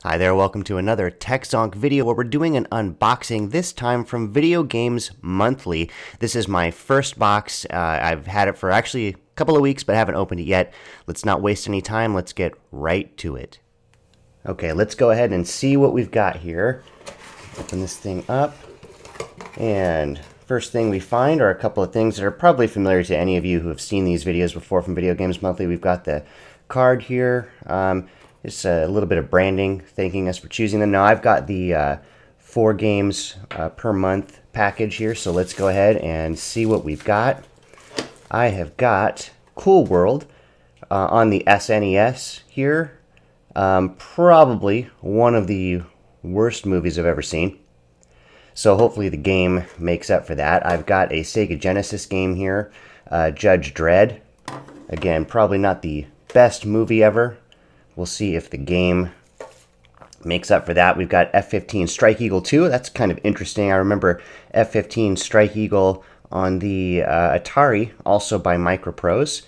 Hi there, welcome to another TechZonk video where we're doing an unboxing, this time from Video Games Monthly. This is my first box. I've had it for actually a couple of weeks, but haven't opened it yet. Let's not waste any time. Let's get right to it. Okay, let's go ahead and see what we've got here. Open this thing up. And first thing we find are a couple of things that are probably familiar to any of you who have seen these videos before from Video Games Monthly. We've got the card here. It's a little bit of branding, thanking us for choosing them. Now, I've got the 4 games per month package here, so let's go ahead and see what we've got. I have got Cool World on the SNES here. Probably one of the worst movies I've ever seen. So hopefully the game makes up for that. I've got a Sega Genesis game here, Judge Dredd. Again, probably not the best movie ever. We'll see if the game makes up for that. We've got F-15 Strike Eagle 2. That's kind of interesting. I remember F-15 Strike Eagle on the Atari, also by Microprose.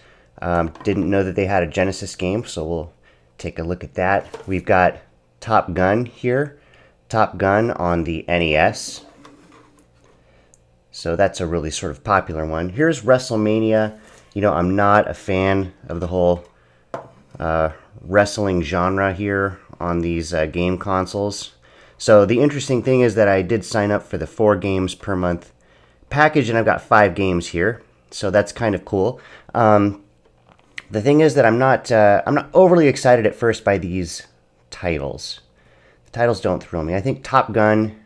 Didn't know that they had a Genesis game, so we'll take a look at that. We've got Top Gun here. Top Gun on the NES. So that's a really sort of popular one. Here's Wrestlemania. You know, I'm not a fan of the whole wrestling genre here on these game consoles. So the interesting thing is that I did sign up for the 4 games per month package, and I've got 5 games here. So that's kind of cool. The thing is that I'm not overly excited at first by these titles. The titles don't thrill me. I think Top Gun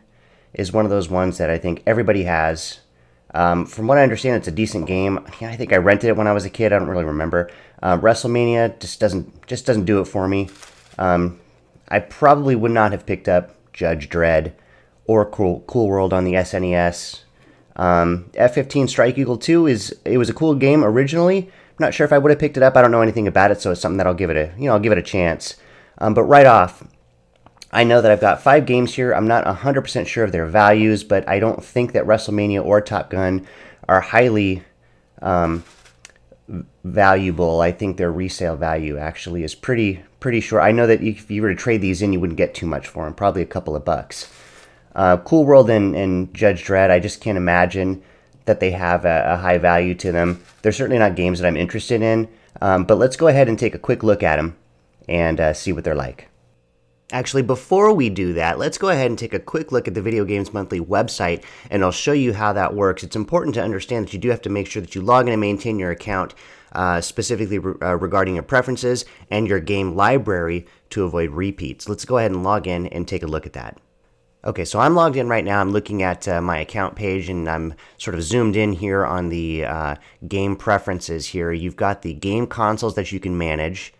is one of those ones that I think everybody has. From what I understand, it's a decent game. I think I rented it when I was a kid. I don't really remember. WrestleMania just doesn't do it for me. I probably would not have picked up Judge Dredd or Cool World on the SNES. F-15 Strike Eagle 2 was a cool game originally. I'm not sure if I would have picked it up. I don't know anything about it, so it's something that I'll give it a chance. But right off, I know that I've got 5 games here. I'm not 100% sure of their values, but I don't think that WrestleMania or Top Gun are highly valuable. I think their resale value actually is pretty sure. I know that if you were to trade these in, you wouldn't get too much for them, probably a couple of bucks. Cool World and Judge Dredd, I just can't imagine that they have a high value to them. They're certainly not games that I'm interested in, but let's go ahead and take a quick look at them and see what they're like. Actually, before we do that, let's go ahead and take a quick look at the Video Games Monthly website, and I'll show you how that works. It's important to understand that you do have to make sure that you log in and maintain your account, specifically regarding your preferences and your game library to avoid repeats. Let's go ahead and log in and take a look at that. Okay, so I'm logged in right now. I'm looking at my account page, and I'm sort of zoomed in here on the game preferences here. You've got the game consoles that you can manage,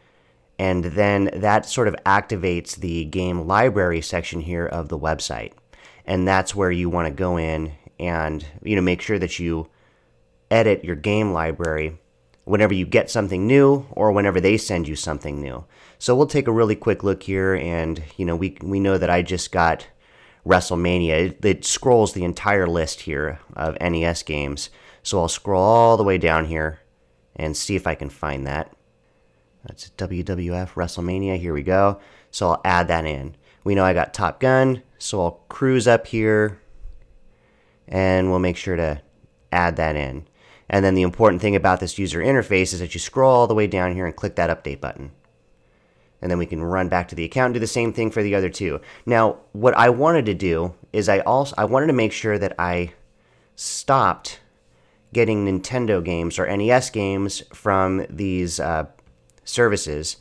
and then that sort of activates the game library section here of the website. And that's where you want to go in and make sure that you edit your game library whenever you get something new or whenever they send you something new. So we'll take a really quick look here, and we know that I just got WrestleMania. It scrolls the entire list here of NES games. So I'll scroll all the way down here and see if I can find that. That's WWF Wrestlemania. Here we go. So I'll add that in. We know I got Top Gun, so I'll cruise up here, and we'll make sure to add that in. And then the important thing about this user interface is that you scroll all the way down here and click that update button. And then we can run back to the account and do the same thing for the other 2. Now, what I wanted to do is I wanted to make sure that I stopped getting Nintendo games or NES games from these services.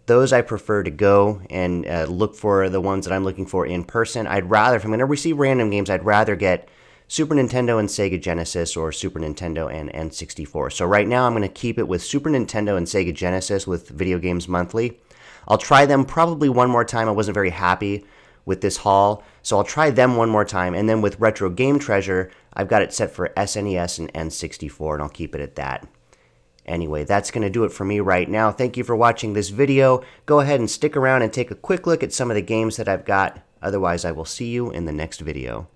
Those I prefer to go and look for the ones that I'm looking for in person. I'd rather, if I'm going to receive random games, I'd rather get Super Nintendo and Sega Genesis or Super Nintendo and N64. So right now I'm going to keep it with Super Nintendo and Sega Genesis with Video Games Monthly. I'll try them probably one more time. I wasn't very happy with this haul, so I'll try them one more time. And then with Retro Game Treasure, I've got it set for SNES and N64, and I'll keep it at that. Anyway, that's going to do it for me right now. Thank you for watching this video. Go ahead and stick around and take a quick look at some of the games that I've got. Otherwise, I will see you in the next video.